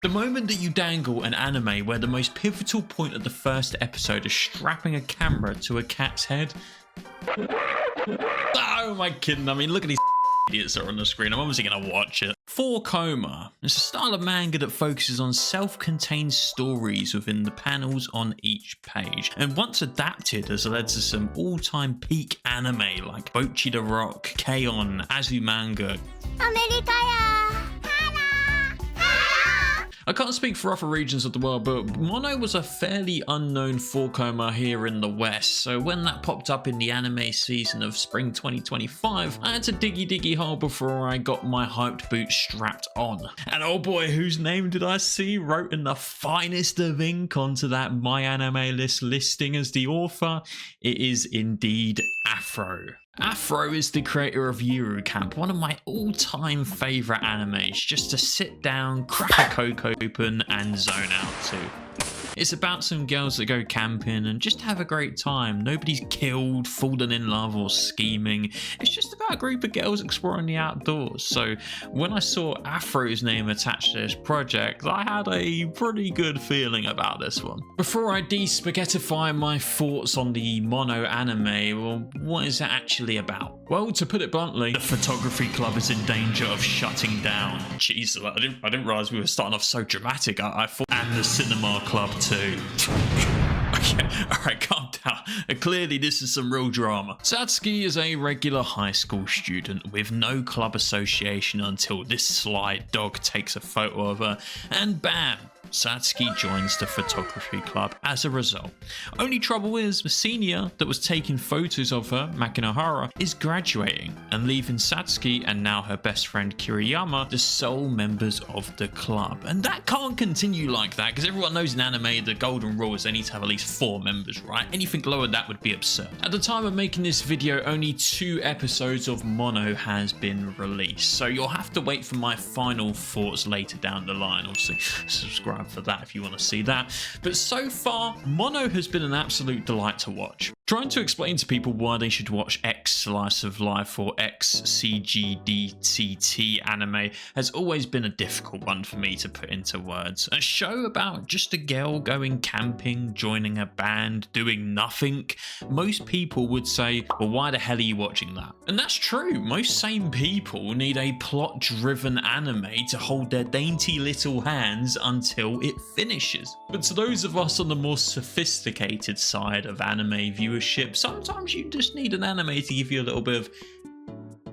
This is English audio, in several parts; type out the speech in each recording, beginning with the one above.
The moment that you dangle an anime where the most pivotal point of the first episode is strapping a camera to a cat's head. Oh, am I kidding? I mean, look at these idiots that are on the screen. I'm obviously going to watch it. 4-koma is a style of manga that focuses on self-contained stories within the panels on each page, and once adapted has led to some all-time peak anime like Bocchi the Rock, K-On!, Azumanga. I can't speak for other regions of the world, but Mono was a fairly unknown 4-koma here in the West, so when that popped up in the anime season of spring 2025, I had to diggy hole before I got my hyped boots strapped on. And oh boy, whose name did I see wrote in the finest of ink onto that My Anime List listing as the author? It is indeed Afro. Afro is the creator of Yuru Camp, one of my all-time favourite animes, just to sit down, crack a Coke open and zone out to. It's about some girls that go camping and just have a great time. Nobody's killed, fallen in love or scheming. It's just about a group of girls exploring the outdoors. So when I saw Afro's name attached to this project, I had a pretty good feeling about this one. Before I de-spaghettify my thoughts on the Mono anime, well, what is it actually about? Well, to put it bluntly, the photography club is in danger of shutting down. Jeez, I didn't realise we were starting off so dramatic. I thought, and the cinema club too. Okay, alright, calm down. Clearly this is some real drama. Satsuki is a regular high school student with no club association until this sly dog takes a photo of her, and bam! Satsuki joins the photography club as a result. Only trouble is, the senior that was taking photos of her, Makinohara, is graduating and leaving Satsuki and now her best friend Kiriyama the sole members of the club. And that can't continue like that, because everyone knows in anime the golden rule is they need to have at least 4 members, right? Anything lower than that would be absurd. At the time of making this video, only 2 episodes of Mono has been released, so you'll have to wait for my final thoughts later down the line. Obviously, subscribe for that if you want to see that. But so far, Mono has been an absolute delight to watch. Trying to explain to people why they should watch X Slice of Life or X CGDCT anime has always been a difficult one for me to put into words. A show about just a girl going camping, joining a band, doing nothing. Most people would say, well, why the hell are you watching that? And that's true. Most sane people need a plot-driven anime to hold their dainty little hands until it finishes. But to those of us on the more sophisticated side of anime viewers, sometimes you just need an anime to give you a little bit of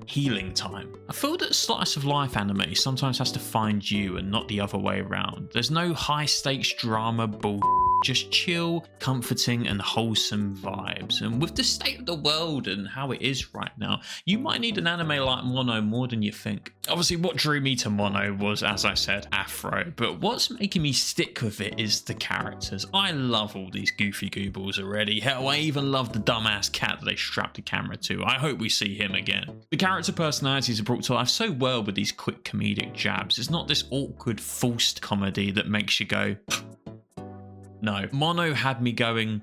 healing time. I feel that slice of life anime sometimes has to find you and not the other way around. There's no high stakes drama bull, just chill, comforting and wholesome vibes. And with the state of the world and how it is right now, you might need an anime like Mono more than you think. Obviously what drew me to Mono was, as I said, Afro, but what's making me stick with it is the characters. I love all these goofy goobles already. Hell, I even love the dumbass cat that they strapped the camera to. I hope we see him again. The character personalities are brought to life so well with these quick comedic jabs. It's not this awkward forced comedy that makes you go no. Mono had me going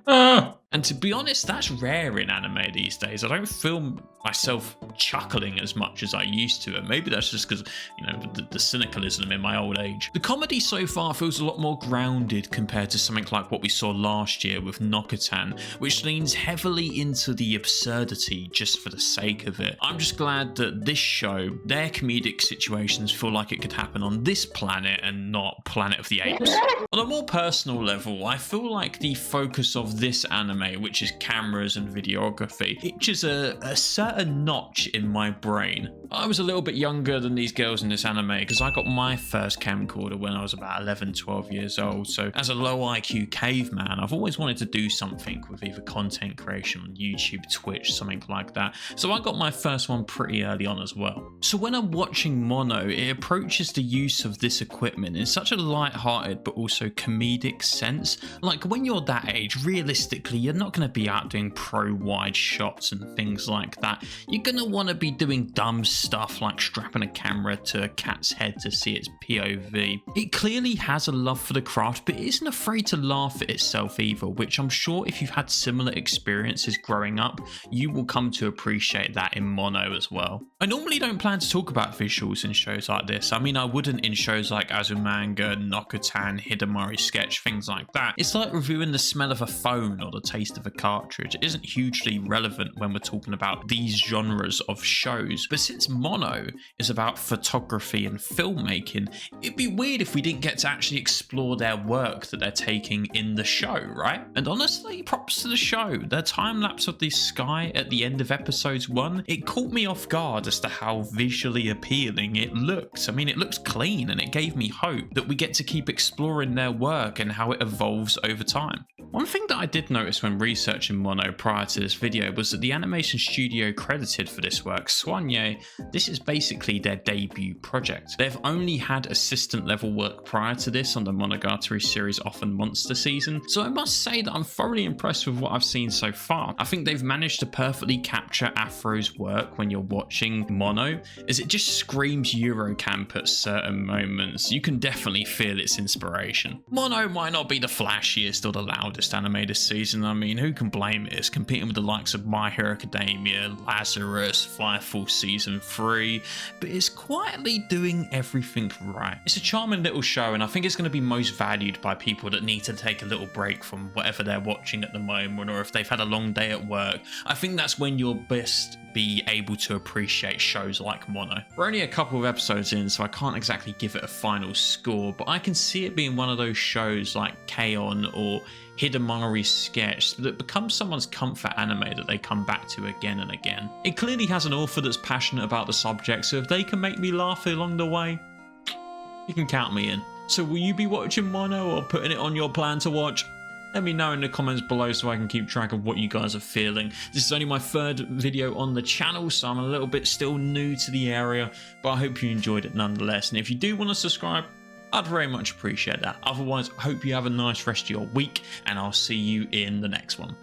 and to be honest, that's rare in anime these days. I don't feel myself chuckling as much as I used to, and maybe that's just because, you know, the cynicalism in my old age. The comedy so far feels a lot more grounded compared to something like what we saw last year with Nokutan, which leans heavily into the absurdity just for the sake of it. I'm just glad that this show, their comedic situations feel like it could happen on this planet and not Planet of the Apes. On a more personal level, I feel like the focus of this anime, which is cameras and videography, itches a certain notch in my brain. I was a little bit younger than these girls in this anime because I got my first camcorder when I was about 11, 12 years old. So as a low IQ caveman, I've always wanted to do something with either content creation on YouTube, Twitch, something like that. So I got my first one pretty early on as well. So when I'm watching Mono, it approaches the use of this equipment in such a light-hearted but also comedic sense. Like when you're that age, realistically, you're not going to be out doing pro wide shots and things like that. You're going to want to be doing dumb stuff like strapping a camera to a cat's head to see its POV. It clearly has a love for the craft, but it isn't afraid to laugh at itself either, which I'm sure if you've had similar experiences growing up, you will come to appreciate that in Mono as well. I normally don't plan to talk about visuals in shows like this. I mean, I wouldn't in shows like Azumanga, Nokutan, Hidamari Sketch, things like that. It's like reviewing the smell of a phone or the taste of a cartridge. It isn't hugely relevant when we're talking about these genres of shows, but since Mono is about photography and filmmaking, it'd be weird if we didn't get to actually explore their work that they're taking in the show, right? And honestly, props to the show. Their time lapse of the sky at the end of episode 1, it caught me off guard as to how visually appealing it looks. I mean, it looks clean, and it gave me hope that we get to keep exploring their work and how it evolves over time. One thing that I did notice when researching Mono prior to this video was that the animation studio credited for this work, Soigné, this is basically their debut project. They've only had assistant level work prior to this on the Monogatari series Off and Monster season, so I must say that I'm thoroughly impressed with what I've seen so far. I think they've managed to perfectly capture Afro's work when you're watching Mono, as it just screams Yuru Camp at certain moments. You can definitely feel its inspiration. Mono might not be the flashiest or the loudest anime this season. I mean, who can blame it? It's competing with the likes of My Hero Academia, Lazarus, Firefall Season 3, but it's quietly doing everything right. It's a charming little show, and I think it's going to be most valued by people that need to take a little break from whatever they're watching at the moment, or if they've had a long day at work. I think that's when you'll best be able to appreciate shows like Mono. We're only a couple of episodes in, so I can't exactly give it a final score, but I can see it being one of those shows like K-On! Or Hidamari Sketch that becomes someone's comfort anime that they come back to again and again. It clearly has an author that's passionate about the subject, so if they can make me laugh along the way, you can count me in. So will you be watching Mono or putting it on your plan to watch? Let me know in the comments below so I can keep track of what you guys are feeling. This is only my 3rd video on the channel, so I'm a little bit still new to the area, but I hope you enjoyed it nonetheless. And if you do want to subscribe, I'd very much appreciate that. Otherwise, I hope you have a nice rest of your week, and I'll see you in the next one.